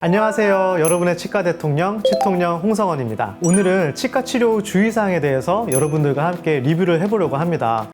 안녕하세요. 여러분의 치과 대통령, 치통령 홍성원입니다. 오늘은 치과 치료 후 주의사항에 대해서 여러분들과 함께 리뷰를 해보려고 합니다.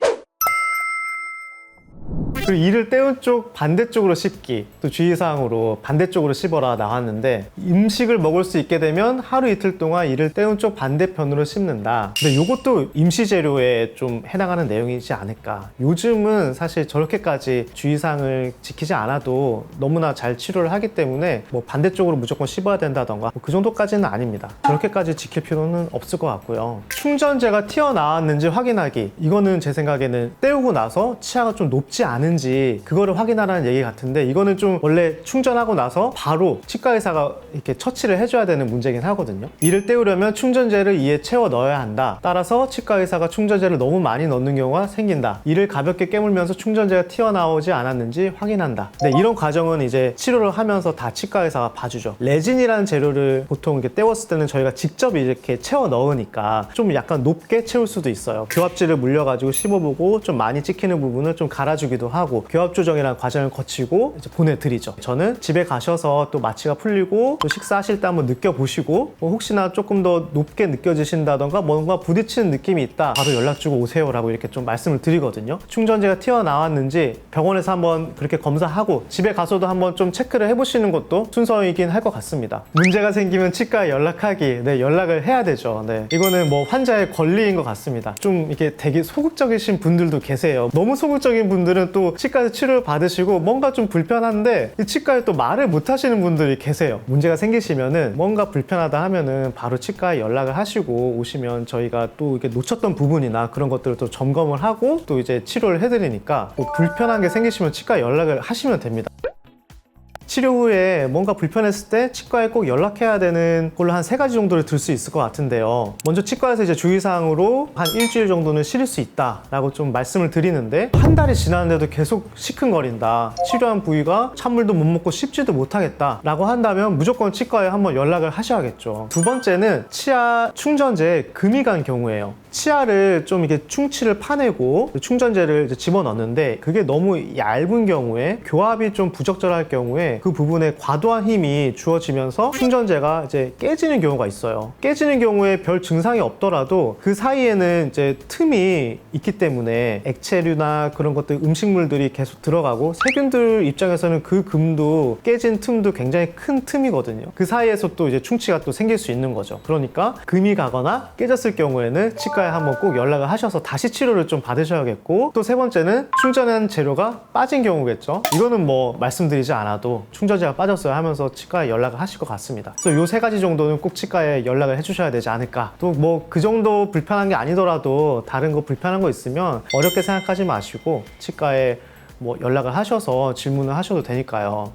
그리고 이를 떼운 쪽 반대쪽으로 씹기, 또 주의사항으로 반대쪽으로 씹어라 나왔는데, 음식을 먹을 수 있게 되면 하루 이틀 동안 이를 떼운 쪽 반대편으로 씹는다. 근데 이것도 임시재료에 좀 해당하는 내용이지 않을까. 요즘은 사실 저렇게까지 주의사항을 지키지 않아도 너무나 잘 치료를 하기 때문에 뭐 반대쪽으로 무조건 씹어야 된다던가 그 정도까지는 아닙니다. 그렇게까지 지킬 필요는 없을 것 같고요. 충전재가 튀어나왔는지 확인하기, 이거는 제 생각에는 떼우고 나서 치아가 좀 높지 않은지 그거를 확인하라는 얘기 같은데, 이거는 좀 원래 충전하고 나서 바로 치과 의사가 이렇게 처치를 해줘야 되는 문제긴 하거든요. 이를 떼우려면 충전재를 이에 채워 넣어야 한다. 따라서 치과 의사가 충전재를 너무 많이 넣는 경우가 생긴다. 이를 가볍게 깨물면서 충전재가 튀어나오지 않았는지 확인한다. 네, 이런 과정은 이제 치료를 하면서 다 치과 의사가 봐주죠. 레진이라는 재료를 보통 이렇게 떼웠을 때는 저희가 직접 이렇게 채워 넣으니까 좀 약간 높게 채울 수도 있어요. 교합질을 물려가지고 씹어보고 좀 많이 찍히는 부분을 좀 갈아주기도 하고, 교합 조정이라는 과정을 거치고 이제 보내드리죠. 저는 집에 가셔서 또 마취가 풀리고 또 식사하실 때 한번 느껴보시고, 혹시나 조금 더 높게 느껴지신다던가 뭔가 부딪히는 느낌이 있다, 바로 연락 주고 오세요 라고 이렇게 좀 말씀을 드리거든요. 충전재가 튀어나왔는지 병원에서 한번 그렇게 검사하고 집에 가서도 한번 좀 체크를 해보시는 것도 순서이긴 할 것 같습니다. 문제가 생기면 치과에 연락하기, 네, 연락을 해야 되죠. 네, 이거는 뭐 환자의 권리인 것 같습니다. 좀 이게 되게 소극적이신 분들도 계세요. 너무 소극적인 분들은 또 치과에서 치료를 받으시고 뭔가 좀 불편한데 이 치과에 또 말을 못 하시는 분들이 계세요. 문제가 생기시면은 뭔가 불편하다 하면은 바로 치과에 연락을 하시고 오시면 저희가 또 이렇게 놓쳤던 부분이나 그런 것들을 또 점검을 하고 또 이제 치료를 해드리니까, 뭐 불편한 게 생기시면 치과에 연락을 하시면 됩니다. 치료 후에 뭔가 불편했을 때 치과에 꼭 연락해야 되는 걸로 한 3가지 정도를 들 수 있을 것 같은데요. 먼저 치과에서 이제 주의사항으로 한 일주일 정도는 쉬릴 수 있다 라고 좀 말씀을 드리는데, 한 달이 지났는데도 계속 시큰거린다, 치료한 부위가 찬물도 못 먹고 씹지도 못하겠다 라고 한다면 무조건 치과에 한번 연락을 하셔야겠죠. 두 번째는 치아 충전재에 금이 간 경우예요. 치아를 좀 이렇게 충치를 파내고 충전재를 이제 집어넣는데 그게 너무 얇은 경우에, 교합이 좀 부적절할 경우에 그 부분에 과도한 힘이 주어지면서 충전재가 이제 깨지는 경우가 있어요. 깨지는 경우에 별 증상이 없더라도 그 사이에는 이제 틈이 있기 때문에 액체류나 그런 것들, 음식물들이 계속 들어가고, 세균들 입장에서는 그 금도, 깨진 틈도 굉장히 큰 틈이거든요. 그 사이에서 또 이제 충치가 또 생길 수 있는 거죠. 그러니까 금이 가거나 깨졌을 경우에는 치과에 한번 꼭 연락을 하셔서 다시 치료를 좀 받으셔야겠고, 또 3번째는 충전한 재료가 빠진 경우겠죠. 이거는 뭐 말씀드리지 않아도 충전재가 빠졌어요 하면서 치과에 연락을 하실 것 같습니다. 그래서 요 3가지 정도는 꼭 치과에 연락을 해주셔야 되지 않을까. 또 뭐 그 정도 불편한 게 아니더라도 다른 거 불편한 거 있으면 어렵게 생각하지 마시고 치과에 뭐 연락을 하셔서 질문을 하셔도 되니까요.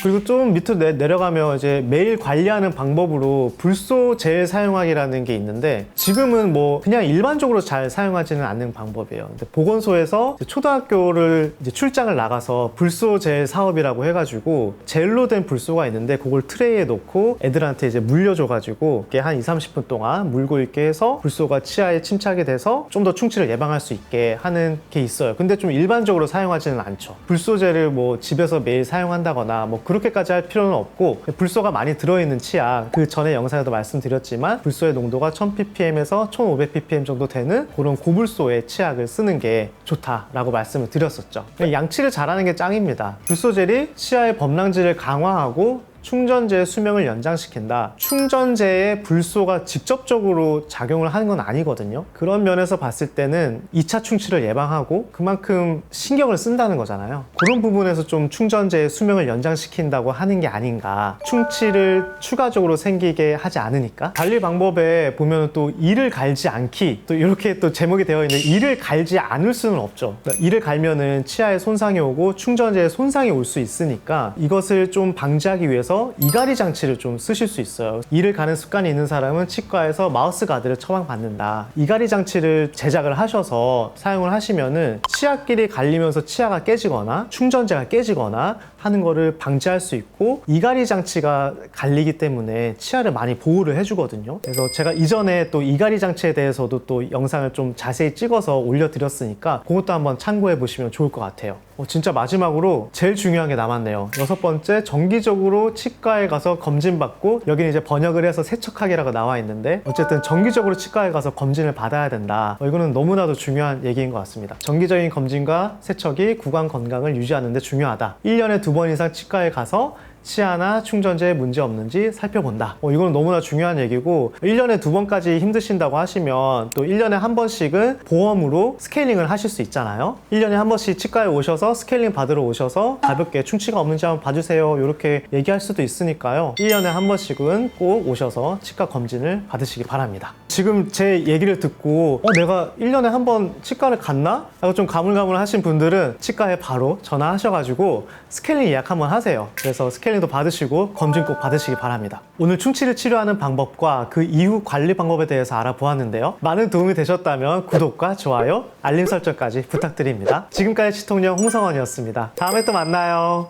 그리고 좀 밑으로 내려가면 이제 매일 관리하는 방법으로 불소 젤 사용하기라는 게 있는데, 지금은 뭐 그냥 일반적으로 잘 사용하지는 않는 방법이에요. 근데 보건소에서 초등학교를 이제 출장을 나가서 불소 젤 사업이라고 해가지고 젤로 된 불소가 있는데 그걸 트레이에 놓고 애들한테 이제 물려줘가지고 이렇게 한 20-30분 동안 물고 있게 해서 불소가 치아에 침착이 돼서 좀 더 충치를 예방할 수 있게 하는 게 있어요. 근데 좀 일반적으로 사용하지는 않죠. 불소 젤을 뭐 집에서 매일 사용한다거나 뭐 그렇게까지 할 필요는 없고, 불소가 많이 들어있는 치아, 그 전에 영상에도 말씀드렸지만 불소의 농도가 1000ppm에서 1500ppm 정도 되는 그런 고불소의 치약을 쓰는 게 좋다라고 말씀을 드렸었죠. 양치를 잘하는 게 짱입니다. 불소 젤이 치아의 범랑질을 강화하고 충전재의 수명을 연장시킨다. 충전재에 불소가 직접적으로 작용을 하는 건 아니거든요. 그런 면에서 봤을 때는 2차 충치를 예방하고 그만큼 신경을 쓴다는 거잖아요. 그런 부분에서 좀 충전재의 수명을 연장시킨다고 하는 게 아닌가. 충치를 추가적으로 생기게 하지 않으니까. 관리 방법에 보면 또 이를 갈지 않기, 또 이렇게 또 제목이 되어 있는데, 이를 갈지 않을 수는 없죠. 이를 갈면은 치아에 손상이 오고 충전재에 손상이 올 수 있으니까 이것을 좀 방지하기 위해서 이갈이 장치를 좀 쓰실 수 있어요. 이를 가는 습관이 있는 사람은 치과에서 마우스 가드를 처방받는다. 이갈이 장치를 제작을 하셔서 사용을 하시면은 치아끼리 갈리면서 치아가 깨지거나 충전재가 깨지거나 하는 거를 방지할 수 있고, 이갈이 장치가 갈리기 때문에 치아를 많이 보호를 해주거든요. 그래서 제가 이전에 또 이갈이 장치에 대해서도 또 영상을 좀 자세히 찍어서 올려드렸으니까 그것도 한번 참고해 보시면 좋을 것 같아요. 진짜 마지막으로 제일 중요한 게 남았네요. 6번째, 정기적으로 치과에 가서 검진받고, 여기는 이제 번역을 해서 세척하기라고 나와 있는데 어쨌든 정기적으로 치과에 가서 검진을 받아야 된다. 이거는 너무나도 중요한 얘기인 것 같습니다. 정기적인 검진과 세척이 구강 건강을 유지하는 데 중요하다. 1년에 2번 이상 치과에 가서 치아나 충전재에 문제 없는지 살펴본다. 이거는 너무나 중요한 얘기고, 1년에 2번까지 힘드신다고 하시면 또 1년에 한 번씩은 보험으로 스케일링을 하실 수 있잖아요. 1년에 한 번씩 치과에 오셔서 스케일링 받으러 오셔서 가볍게 충치가 없는지 한번 봐주세요, 이렇게 얘기할 수도 있으니까요. 1년에 한 번씩은 꼭 오셔서 치과 검진을 받으시기 바랍니다. 지금 제 얘기를 듣고 내가 1년에 한 번 치과를 갔나? 라고 좀 가물가물 하신 분들은 치과에 바로 전화하셔가지고 스케일링 예약 한번 하세요. 그래서 스케일링도 받으시고 검진 꼭 받으시기 바랍니다. 오늘 충치를 치료하는 방법과 그 이후 관리 방법에 대해서 알아보았는데요. 많은 도움이 되셨다면 구독과 좋아요, 알림 설정까지 부탁드립니다. 지금까지 치통령 홍성원이었습니다. 다음에 또 만나요.